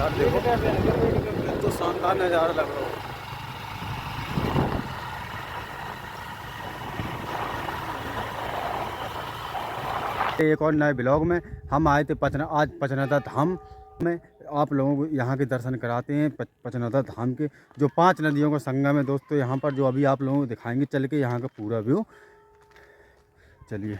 यार देखो तो शानदार नज़ारा लग रहा है। एक और नए ब्लॉग में हम आए थे आज पचनता धाम में आप लोगों को यहाँ के दर्शन कराते हैं। पचनता धाम के जो 5 नदियों का संगम है दोस्तों, यहाँ पर जो अभी आप लोगों को दिखाएंगे चल के यहाँ का पूरा व्यू। चलिए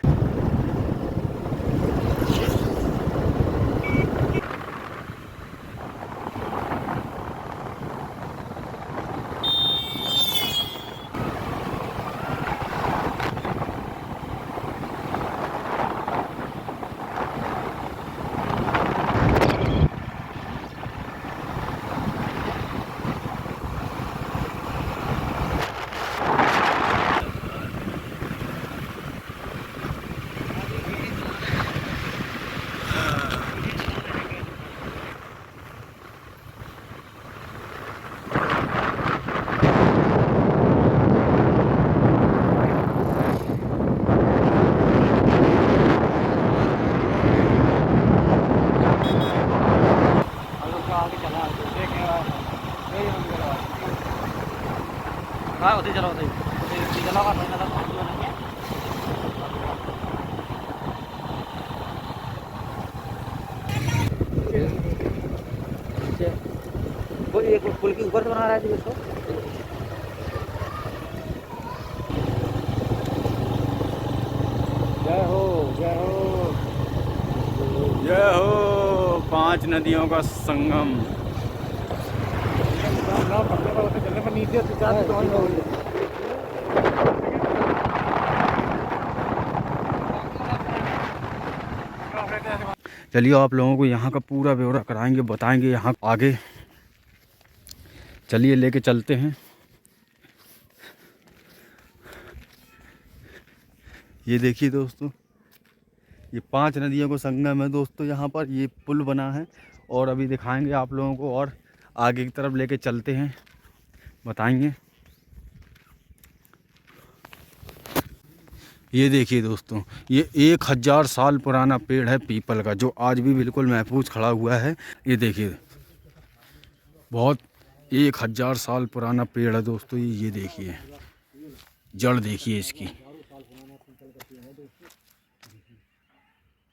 वो एक पुल के ऊपर से बना रहा है इसको। जय हो जय हो जय हो 5 नदियों का संगम। चलने पर नीचे चलिए आप लोगों को यहाँ का पूरा ब्यौरा कराएंगे, बताएंगे यहाँ आगे। चलिए लेके चलते हैं। ये देखिए दोस्तों, ये 5 नदियों का संगम है दोस्तों। यहाँ पर ये पुल बना है और अभी दिखाएंगे आप लोगों को और आगे की तरफ लेके चलते हैं, बताएंगे। ये देखिए दोस्तों, ये 1000 साल पुराना पेड़ है पीपल का, जो आज भी बिल्कुल महफूज खड़ा हुआ है। ये देखिए बहुत 1000 साल पुराना पेड़ है दोस्तों। ये देखिए जड़ देखिए इसकी,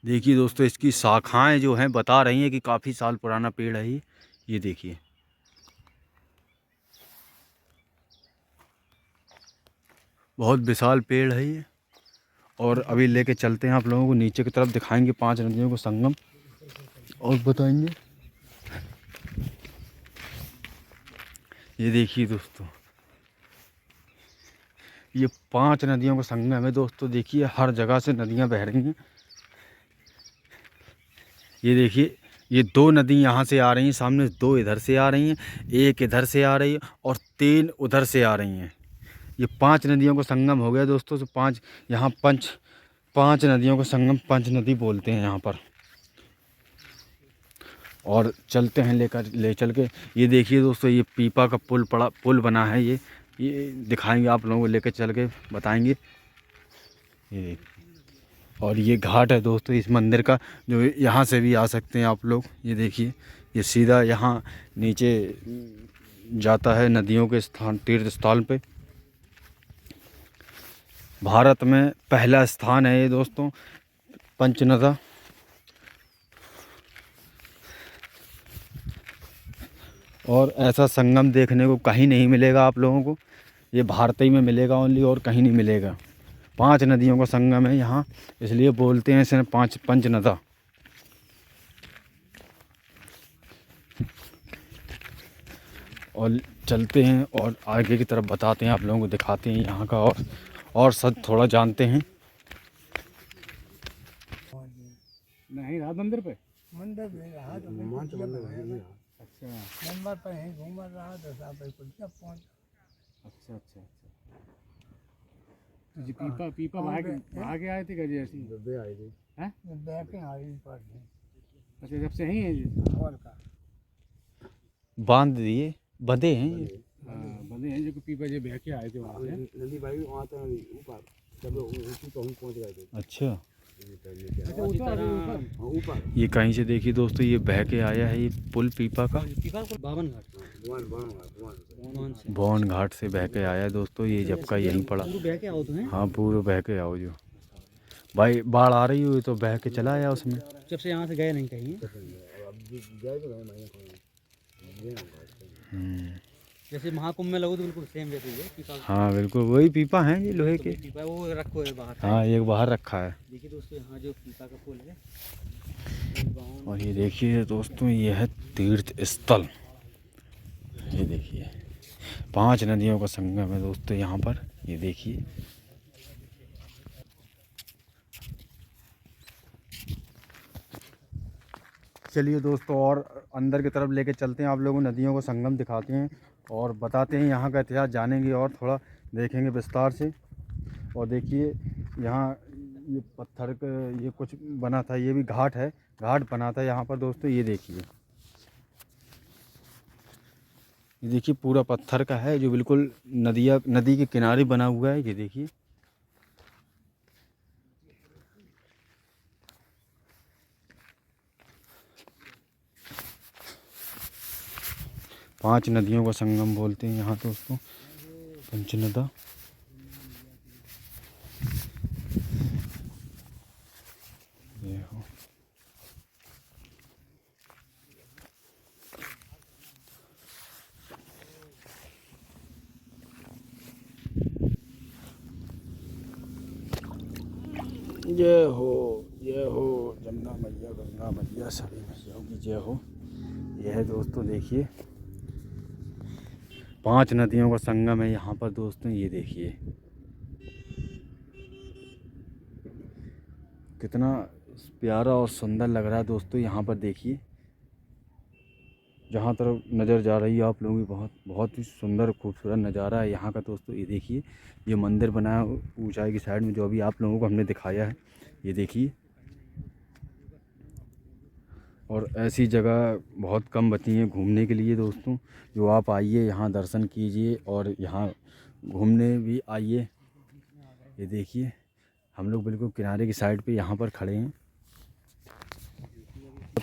देखिए दोस्तों इसकी शाखाएं जो हैं बता रही हैं कि काफ़ी साल पुराना पेड़ है ये देखिए। बहुत विशाल पेड़ है ये। और अभी लेके चलते हैं आप लोगों को नीचे की तरफ, दिखाएंगे 5 नदियों को संगम और बताएंगे। ये देखिए दोस्तों, ये 5 नदियों का संगम है दोस्तों। देखिए हर जगह से नदियां बह रही हैं। ये देखिए ये 2 नदी यहाँ से आ रही हैं सामने, 2 इधर से आ रही हैं, 1 इधर से आ रही है और 3 उधर से आ रही हैं। ये 5 नदियों का संगम हो गया दोस्तों। तो 5 यहाँ 5 नदियों का संगम पंच नदी बोलते हैं यहाँ पर। और चलते हैं ले चल के। ये देखिए दोस्तों, ये पीपा का पुल बना है। ये दिखाएंगे आप लोगों को, लेकर चल के बताएंगे। ये और ये घाट है दोस्तों इस मंदिर का, जो यहाँ से भी आ सकते हैं आप लोग। ये देखिए ये सीधा यहाँ नीचे जाता है नदियों के स्थान, तीर्थ स्थल पे। भारत में पहला स्थान है ये दोस्तों, पंचनदा। और ऐसा संगम देखने को कहीं नहीं मिलेगा आप लोगों को, ये भारत ही में मिलेगा ओनली, और कहीं नहीं मिलेगा। 5 नदियों का संगम है यहाँ, इसलिए बोलते हैं इसे पंचनदा। और चलते हैं और आगे की तरफ बताते हैं आप लोगों को, दिखाते हैं यहाँ का और सब थोड़ा जानते हैं। नहीं रात मंदिर पे मंदिर में रहा तो अच्छा नंबर पर ही घूम रहा तो साहब कुछ पहुंच। अच्छा अच्छा अच्छा। तो जी पीपा भागे आए थे क्या जी? ऐसी डब्बे आए थे हैं? बैके आ रही पर अच्छा जब से यहीं है जी? और का बांध दिए, बंधे हैं ये। हाँ बंदे हैं जो पीपा जी बह के आए थे वहाँ से। नदी भाई वहाँ तो ऊपर जब ऊँची पहुँच गए थे। अच्छा अच्छा ऊपर ये कहीं से देखिए दोस्तों, ये बह के आया है ये पुल पीपा का। बावन घाट बौन घाट से बह के आया है दोस्तों, ये जब का यहीं पड़ा। पूरे बह के आओ तो हैं। हाँ पूरे बह के आओ जो भाई, बाढ़ आ रही हुई तो बह के चला आया उसमें। जब से यहाँ से गए नहीं कहीं। जैसे महाकुंभ में लगो तो बिल्कुल सेम वैसे ही है पीपा। हाँ बिल्कुल वही पीपा हैं ये लोहे के। पीपा वो रखो है बाहर। हाँ एक बाहर रखा है। देखिए दोस्तों यहाँ जो पीपा का पुल है। और ये देखिए दोस्तों, ये है तीर्थ स्थल। ये देखिए 5 नदियों का संगम है दोस्तों यहाँ पर। ये देखिए चलिए दोस्तों, और अंदर की तरफ लेके चलते हैं, आप लोगों को नदियों का संगम दिखाते हैं और बताते हैं यहाँ का इतिहास जानेंगे और थोड़ा देखेंगे विस्तार से। और देखिए यहाँ ये पत्थर का ये कुछ बना था, ये भी घाट है, घाट बना था यहाँ पर दोस्तों। ये देखिए, ये देखिए पूरा पत्थर का है जो बिल्कुल नदी के किनारे बना हुआ है। ये देखिए पांच नदियों का संगम बोलते हैं यहाँ दोस्तों, पंचनदा। ये हो ये हो जमुना मैया, गंगा मैया, सभी मैयाओं की जय हो। यह है दोस्तों देखिए 5 नदियों का संगम है यहाँ पर दोस्तों। ये देखिए कितना प्यारा और सुंदर लग रहा है दोस्तों। यहाँ पर देखिए जहाँ तरफ नज़र जा रही है आप लोगों की, बहुत ही सुंदर खूबसूरत नज़ारा है यहाँ का दोस्तों। ये देखिए ये मंदिर बना है ऊंचाई की साइड में, जो अभी आप लोगों को हमने दिखाया है। ये देखिए, और ऐसी जगह बहुत कम बची हैं घूमने के लिए दोस्तों, जो आप आइए यहाँ दर्शन कीजिए और यहाँ घूमने भी आइए। ये देखिए हम लोग बिल्कुल किनारे की साइड पे यहाँ पर खड़े हैं।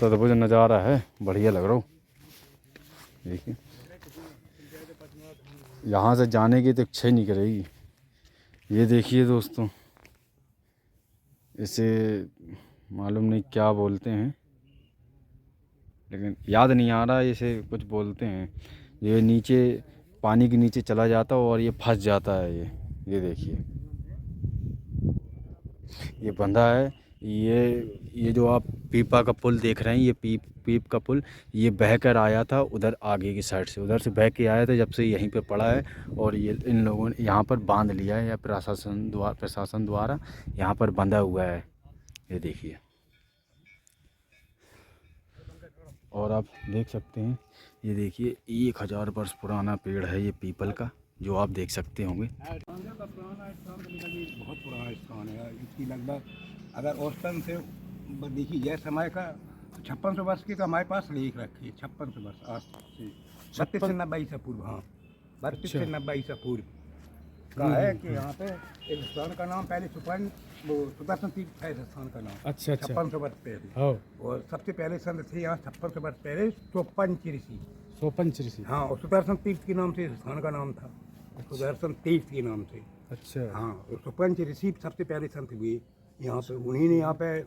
तो अद्भुत नज़ारा है, बढ़िया लग रहा हो। देखिए यहाँ से जाने की तो इच्छा ही नहीं करेगी। ये देखिए दोस्तों, इसे मालूम नहीं क्या बोलते हैं, लेकिन याद नहीं आ रहा, इसे कुछ बोलते हैं। ये नीचे पानी के नीचे चला जाता है और ये फंस जाता है। ये देखिए ये बंधा है। ये जो आप पीपा का पुल देख रहे हैं, ये पीप का पुल, ये बह कर आया था उधर आगे की साइड से, उधर से बह के आया था, जब से यहीं पे पड़ा है। और ये इन लोगों ने यहाँ पर बांध लिया है, या प्रशासन द्वारा यहाँ पर बंधा हुआ है। ये देखिए, और आप देख सकते हैं, ये देखिए 1000 वर्ष पुराना पेड़ है ये पीपल का, जो आप देख सकते होंगे। बहुत पुराना स्थान है। इसकी लगभग अगर औसतन से देखी जाए समय का 5600 वर्ष की तो हमारे पास लेख रखी है। 5600 वर्ष आज से 32 से 90 ईसा पूर्व। हाँ 32 से 90 ईसा पूर्व का है कि यहाँ पे एक स्थान का नाम पहले सुदर्शन तीर्थ है इस स्थान का नाम। अच्छा 5600 वर्ष पहले। हाँ और सबसे पहले संत थे यहाँ 5600 वर्ष पहले सोपंच ऋषि। सोपंच ऋषि। हाँ, और सुदर्शन तीर्थ के नाम से इस स्थान का नाम था, सुदर्शन तीर्थ के नाम से। अच्छा हाँ, और सुपंच ऋषि सबसे पहले संत हुए यहाँ पे। उन्हीं ने यहाँ पे,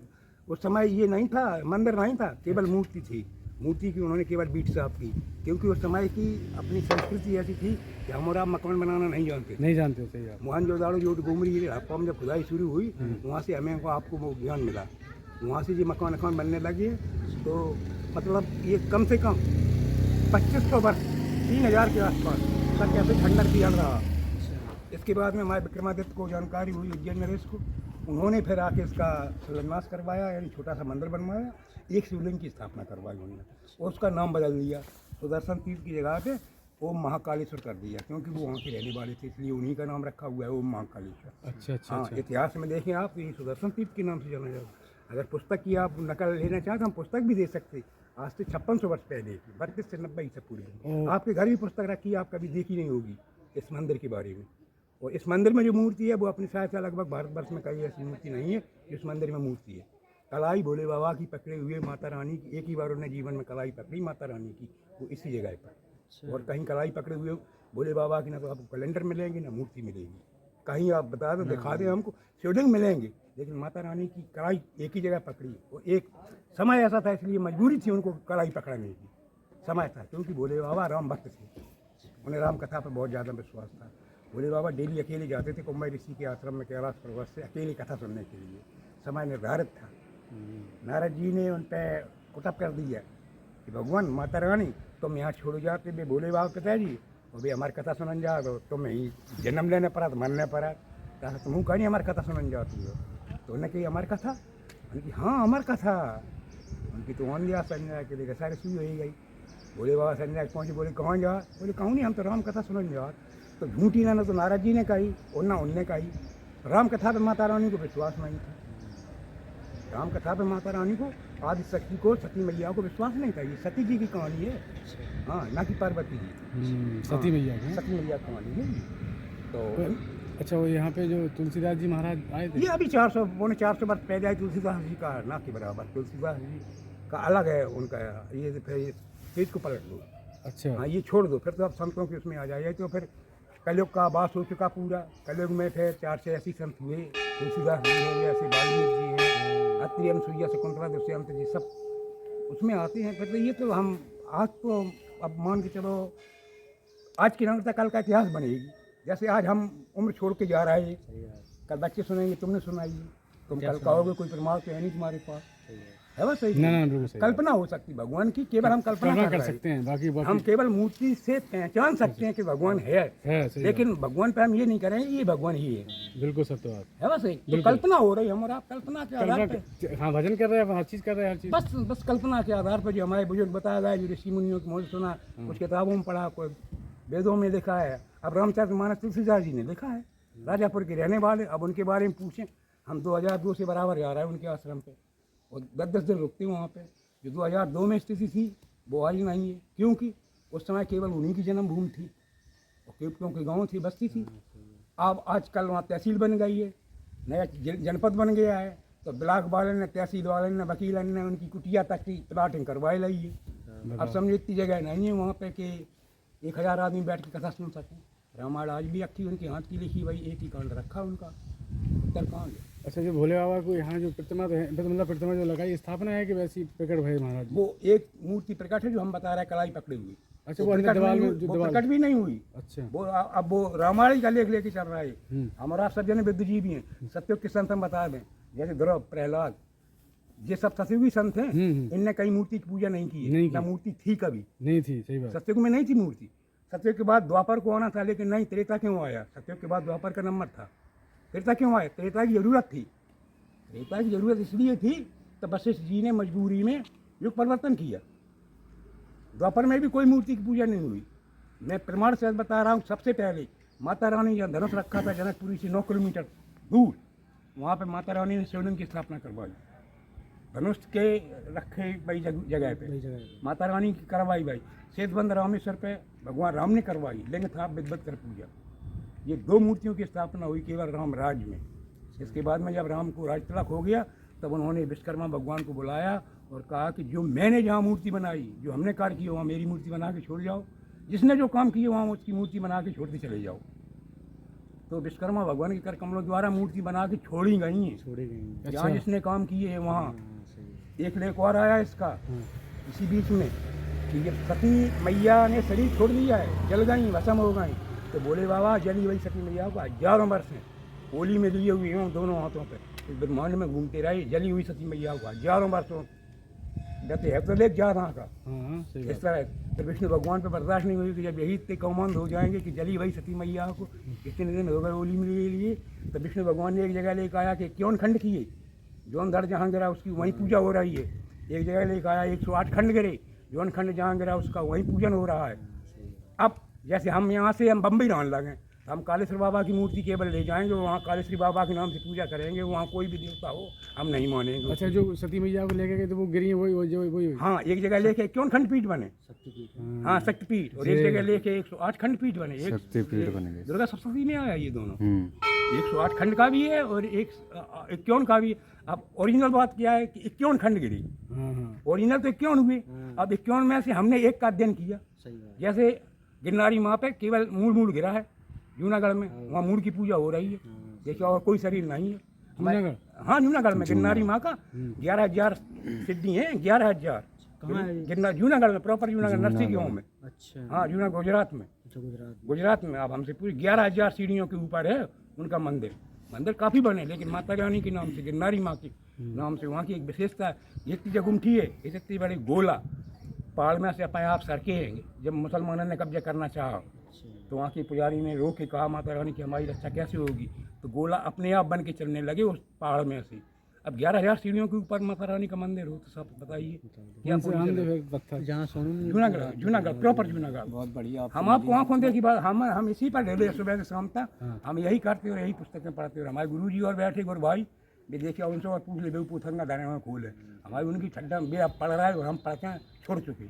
उस समय ये नहीं था, मंदिर नहीं था, केवल मूर्ति थी। मूर्ति की उन्होंने केवल बीट साफ की, क्योंकि उस समय की अपनी संस्कृति ऐसी थी कि हम और आप मकान बनाना नहीं जानते। नहीं जानते थे यार। मोहनजोदाड़ो जो गोमरी हड़प्पा में जब खुदाई शुरू हुई, वहाँ से हमें को आपको वो ज्ञान मिला। वहाँ से जो मकान बनने लगे, तो मतलब ये कम से कम 2500 वर्ष 3000 के आसपास तक ऐसे खंडर किया रहा। इसके बाद में हमारे विक्रमादित्य को जानकारी हुई, उज्जैन नरेश को, उन्होंने फिर आके इसका शिलान्यास करवाया, यानी छोटा सा मंदिर बनवाया, एक शिवलिंग की स्थापना करवाई उन्होंने, और उसका नाम बदल दिया। सुदर्शन तीर्थ की जगह पे ओम महाकालेश्वर कर दिया, क्योंकि वो वहाँ के रहने वाले थे, इसलिए उन्हीं का नाम रखा हुआ है ओम महाकालेश्वर। अच्छा हाँ, इतिहास में देखें आप, ये सुदर्शन तीर्थ के नाम से जाना जाएगा। अगर पुस्तक की आप नकल लेना चाहें तो हम पुस्तक भी दे सकते, आज से 5600 वर्ष पहले, 32 से 90 ईसा पूर्व। आपके घर भी पुस्तक रखी है, आप कभी देखी नहीं होगी इस मंदिर के बारे में। और इस मंदिर में जो मूर्ति है वो अपनी शायद से लगभग भारतवर्ष में कहीं ऐसी मूर्ति नहीं है इस मंदिर में मूर्ति है। कलाई भोले बाबा की पकड़े हुए माता रानी की, एक ही बार उन्होंने जीवन में कलाई पकड़ी माता रानी की, वो इसी जगह पर। और कहीं कलाई पकड़े हुए भोले बाबा की ना तो आपको कैलेंडर मिलेंगे ना मूर्ति मिलेगी। कहीं आप बता दो दिखा दें हमको शिवलिंग मिलेंगे, लेकिन माता रानी की कलाई एक ही जगह पकड़ी। और एक समय ऐसा था इसलिए मजबूरी थी उनको कलाई पकड़ने की, समय था, क्योंकि भोले बाबा राम भक्त थे, उन्हें राम कथा पर बहुत ज़्यादा विश्वास था। भोले बाबा डेली अकेले जाते थे कुंभई ऋषि के आश्रम में कैलाश पर्वत से अकेली कथा सुनने के लिए, समय निर्धारित था। नारद जी ने उन पर कुतब कर दिया कि भगवान माता रानी तुम यहाँ छोड़ जाते वे भोले बाबा पिताजी और वे हमारी कथा सुनन जा तो तुम्हें ही जन्म लेने पड़ा तो मरने पड़ा, कहा तुम कहीं हमारी कथा सुनन जाती हो। तो उन्हें कही हमारी कथा, उनकी हाँ हमारी कथा, उनकी तो वन लिया संजय के लिए सारी सुई हो गई। भोले बाबा संजय पहुँचे, बोले कहाँ जा, बोले कहूँ नहीं हम तो राम कथा सुनन जा। तो झूठी ना तो नारद जी ने कही और ना उनने कही। राम कथा पे माता रानी को विश्वास नहीं था, राम कथा पे माता रानी को आदि शक्ति को सती मैया को विश्वास नहीं था। ये सती जी की कहानी है, हाँ, ना कि पार्वती जी, सती मैया की। सती मैया की कहानी है। तो अच्छा, वो यहाँ पे जो तुलसीदास जी महाराज आए थे, ये अभी 400 वर्ष पहले आई तुलसीदास जी का ना के बराबर। तुलसीदास जी का अलग है उनका, ये फिर चीज को पलट दो। अच्छा, हाँ, ये छोड़ दो, फिर तो आप संतों के उसमें आ जाइए। तो फिर कलयुग का आभास हो चुका पूरा। कलयुग में फिर 480 संत हुए, तुलसीदास जी हैं, जैसे वाल्मीकि जी हैं, अत्रि अनुसुईया शकुंतला दुष्यंत जी सब उसमें आते हैं। फिर तो ये तो हम आज तो अब मान के चलो आज की नगरता कल का इतिहास बनेगी। जैसे आज हम उम्र छोड़ के जा रहे हैं, कल बच्चे सुनेंगे, तुमने सुनाई, तुम कल कहोगे कोई प्रमाण तो है नहीं तुम्हारे पास, है बस सही। ना बिल्कुल सही। कल्पना हो सकती भगवान की, केवल हम कल्पना कर कर रहे सकते हैं। हैं, बाकी हम केवल मूर्ति से पहचान सकते हैं कि भगवान है, सही लेकिन भगवान पे हम ये नहीं करेंगे ये भगवान ही है बिल्कुल सत्य बात। है बस सही। तो कल्पना हो रही है हमारा, कल्पना के आधार पे, हाँ, भजन कर रहे हैं, हर चीज कर रहे हैं, हर चीज बस कल्पना के आधार पर जो हमारे बुजुर्ग बताया गया, जो ऋषि मुनियों की मौज सुना, कुछ किताबों में पढ़ा, कोई वेदों में लिखा है। अब रामचरितमानस तुलसीदास जी ने लिखा है, राजापुर के रहने वाले। अब उनके बारे में पूछें, हम 2002 से बराबर जा रहे हैं उनके आश्रम पे, और 10-10 दिन रुकते हैं वहाँ पे। जो 2002 में स्थिति थी वो आज नहीं है, क्योंकि उस समय केवल उन्हीं की जन्मभूमि थी और क्योंकि गाँव थी, बस्ती थी। अब आजकल वहाँ तहसील बन गई है, नया जनपद बन गया है, तो ब्लॉक वाले ने, तहसील वाले ने, वकील ने उनकी कुटिया तक की प्लाटिंग करवाई ली है। अब समझो इतनी जगह नहीं है वहाँ पे कि 1000 आदमी बैठ के कथा सुन सकें। रामायण आज भी अक्की उनके हाथ की लिखी, भाई एक ही कांड रखा उनका, उत्तर कहाँ गया। अच्छा, जो भोले बाबा को यहाँ जो प्रतिमा तो है, मतलब प्रतिमा जो लगाई स्थापना है कि वैसी प्रकट भय महाराज? वो एक मूर्ति प्रकट है जो हम बता रहे हैं, कलाई पकड़ी हुई। अच्छा, वो अंदर दीवार में जो दीवार प्रकट भी नहीं हुई। अच्छा, वो अब वो रामायण का लेख लेके चल रहा है। हमारा सब जन विद्वजीवी हैं, सत्योग के संत हम बता दें, जैसे ध्रुव, प्रहलाद, ये सब सतयुगी संत हैं। इनने कहीं मूर्ति की पूजा नहीं की है, ना मूर्ति थी, कभी नहीं थी। सही बात। सतयुग में नहीं थी मूर्ति। सतयुग के बाद द्वापर को आना था, लेकिन नहीं, त्रेता क्यों आया? सतयुग के बाद द्वापर का नंबर था, त्रेता क्यों आया? त्रेता की जरूरत थी, त्रेता की जरूरत इसलिए थी तो वशिष्ठ जी ने मजबूरी में युग परिवर्तन किया। द्वापर में भी कोई मूर्ति की पूजा नहीं हुई। मैं प्रमाण से बता रहा हूँ, सबसे पहले माता रानी जहाँ धनुष रखा था जनकपुरी से 9 किलोमीटर दूर, वहाँ पे माता रानी ने शिवलिंग की स्थापना करवाई। धनुष के रखे भाई जगह पे माता रानी की करवाई भाई। सेतबंद रामेश्वर पे भगवान राम ने करवाई, लिंग था विद्वत कर पूजा। ये 2 मूर्तियों की स्थापना हुई केवल राम राज्य में। इसके बाद में जब राम को राज तिलक हो गया, तब उन्होंने विश्वकर्मा भगवान को बुलाया और कहा कि जो मैंने जहाँ मूर्ति बनाई, जो हमने कार्य किया, वहाँ मेरी मूर्ति बना के छोड़ जाओ। जिसने जो काम किया वहाँ उसकी मूर्ति बना के छोड़ते चले जाओ। तो विश्वकर्मा भगवान के कर कमलों द्वारा मूर्ति बना के छोड़ी गई हैं। जहाँ जिसने काम किए है वहाँ। एक लेख और आया इसका इसी बीच में कि ये सती मैया ने शरीर छोड़ दिया है, जल गई, भस्म हो गई। तो बोले बाबा जली वही सती मैया को 1000 वर्ष हैं होली में लिए हुए हों दोनों हाथों पे, इस ब्रह्मांड में घूमते रहे, जली हुई सती मैया को 1000 वर्षों कहते है तो लेख जा रहा का। इस तरह तो विष्णु भगवान पे बर्दाश्त नहीं हुई कि जब यही इतने कौमंद हो जाएंगे कि जली वही सती मैया को इतने दिन हो गए होली में ले लिए, तो विष्णु भगवान ने एक जगह लेकर आया कि क्यों खंड किए, जौन धड़ जहाँ गिरा उसकी वहीं पूजा हो रही है। एक जगह लेकर आया 108 खंड गिरे, जौन खंड जहाँ गिरा उसका वहीं पूजन हो रहा है। अब जैसे हम यहाँ से हम बम्बई रहने लगे, हम कालेश्वर बाबा की मूर्ति केवल ले जाएंगे, वहाँ कालेश्वर बाबा के नाम से पूजा करेंगे, वहाँ कोई भी देवता हो हम नहीं मानेंगे। अच्छा, जो सती मैया को लेके गए तो वो गिरी है, वही हाँ, एक जगह लेके 51 खंडपीठ बने, शक्तिपीठ। हाँ शक्तिपीठ, और एक जगह लेके 108 खंडपीठ बने। एक शक्तिपीठ बनेंगे। दुर्गा सप्तशती में आया ये दोनों, 108 खंड का भी है और 51 का भी। अब ओरिजिनल बात क्या है कि 51 खंड गिरी, हाँ ओरिजिनल तो 51 हुए। अब 51 में से हमने एक का अध्ययन किया। सही बात। जैसे गिरनारी माँ पे केवल मूल गिरा है जूनागढ़ में, वहाँ मूल की पूजा हो रही है, देखिए, और कोई शरीर नहीं है। जूनागढ़? हाँ, जूनागढ़ में गिरनारी माँ का 11,000 सिद्धि है, 11,000। कहाँ है? गिरनार जूनागढ़ में, प्रॉपर जूनागढ़, नरसिंह गाँव में। अच्छा। हाँ, जूनागढ़ गुजरात में, अच्छा, गुजरात। गुजरात में। अब हमसे पूरी 11,000 सीढ़ियों के ऊपर है उनका मंदिर। मंदिर काफ़ी बने, लेकिन माता रानी के नाम से, गिरनारी माँ के नाम से, वहाँ की एक विशेषता है, इतनी जगुमठी है, इतनी बड़ी गोला पहाड़ में से अपने आप सरके हैं। जब मुसलमानों ने कब्जा करना चाहा तो वहाँ के पुजारी ने रोक के कहा, माता रानी की हमारी रक्षा कैसे होगी, तो गोला अपने आप बन के चलने लगे उस पहाड़ में से। अब 11,000 सीढ़ियों के ऊपर माता रानी का मंदिर हो तो सब बताइए क्या हम पत्थर जहाँ सोनू ने जूनागढ़ प्रॉपर जूनागढ़। बहुत बढ़िया। हम आपको आंखों देखी बात, हम इसी पर ढले सुबह से शाम तक हम यही करते और यही पुस्तकें पढ़ते और हमारे गुरु जी और बैठे गुरु भाई भी देखिए, उनसे और पूछ ले, बेवपूथंगा दाने में खोल है हमारी, उनकी ठड्डा में अब पढ़ रहा है और हम पढ़ते हैं छोड़ चुके।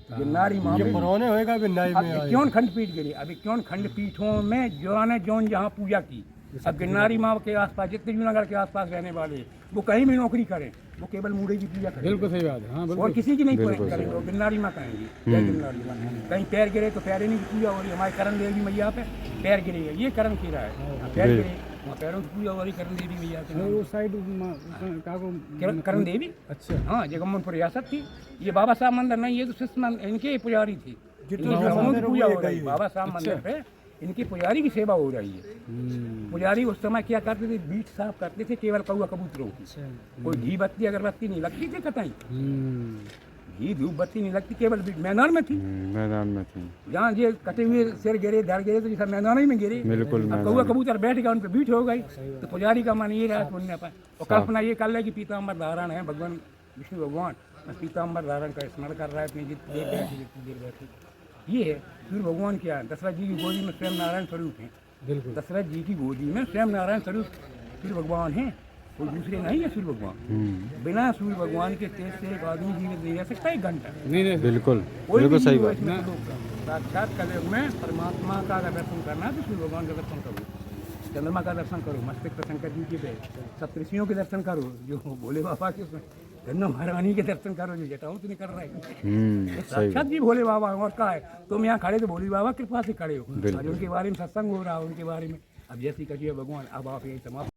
गिरनारी माँ पुराने होएगा बिन्नाई में। 51 खंडपीठ गिरी। अब 51 खंडपीठों में जौन जहाँ पूजा की। अब गिरनारी माँ के आसपास जितने जूनागढ़ के आसपास रहने वाले वो कहीं भी नौकरी करें, वो केवल मूढ़े की पूजा करें। बिल्कुल सही बात है। हाँ और बिल्कुल। किसी की नहीं करेंगे, वो गिरनारी माँ कहेंगे, जय गिरनारी माँ। कहीं पैर गिरे तो पैरिनी की पूजा हो रही है, हमारे करण देवी मैया पे पैर गिरे है, ये करण गिरा है, पैर गिरे, वहाँ पैरों की पूजा हो रही करण देवी मैया के नाम। उस साइड करण देवी, अच्छा, हाँ, जगमोहनपुर रियासत थी। ये बाबा साहब मंदिर नहीं, ये तो शिष्य इनके पुजारी थी, पूजा हो रही बाबा साहब मंदिर पे, इनकी पुजारी की सेवा हो रही है। पुजारी उस समय क्या करते थे, बीट साफ करते थे केवल कौआ कबूतरों की, कोई घी बत्ती अगरबत्ती नहीं लगती थी कतई, घी धूप बत्ती नहीं लगती, केवल बीट मैदान में थी, मैदान में थी, जहाँ ये कटे हुए सिर गिरे, धर गिरे तो जैसा मैदान ही में गिरे। बिल्कुल। अब कौआ कबूतर बैठ गया, उन पर बीट हो गई, तो पुजारी का मन ये रहा पुण्य पाए। और कल्पना ये कर ले कि पीताम्बर धारण है भगवान विष्णु भगवान, पीताम्बर धारण का स्मरण कर रहा है अपनी जितनी देर बैठे। ये है सूर्य भगवान क्या है, दशरथ जी की गोदी में स्वयं नारायण स्वरूप हैं। बिल्कुल। दशरथ जी की गोदी में स्वयं नारायण स्वरूप सूर्य भगवान हैं, कोई दूसरे नहीं है सूर्य भगवान। बिना सूर्य भगवान के तेज से एक आदमी जीवित नहीं रह सकता 1 घंटा। नहीं बिल्कुल कोई बिल्कुल भी सही जीव हो बात। इसमें तो साक्षात कलयुग में परमात्मा का अगर दर्शन करना है तो सूर्य भगवान का दर्शन करो, चंद्रमा का दर्शन करो, मस्तिष्क शंकर जी के सप्तऋषियों के दर्शन करो, जो भोले बाबा के गन्ना महारानी के दर्शन करो, जो जटाओं तो नहीं कर रहा है, साक्षात जी भोले बाबा। और क्या है, तुम यहाँ खड़े तो भोले बाबा कृपा से खड़े हो, आज उनके बारे में सत्संग हो रहा है, उनके बारे में। अब जैसी करिए भगवान, अब आप यही समाप्त।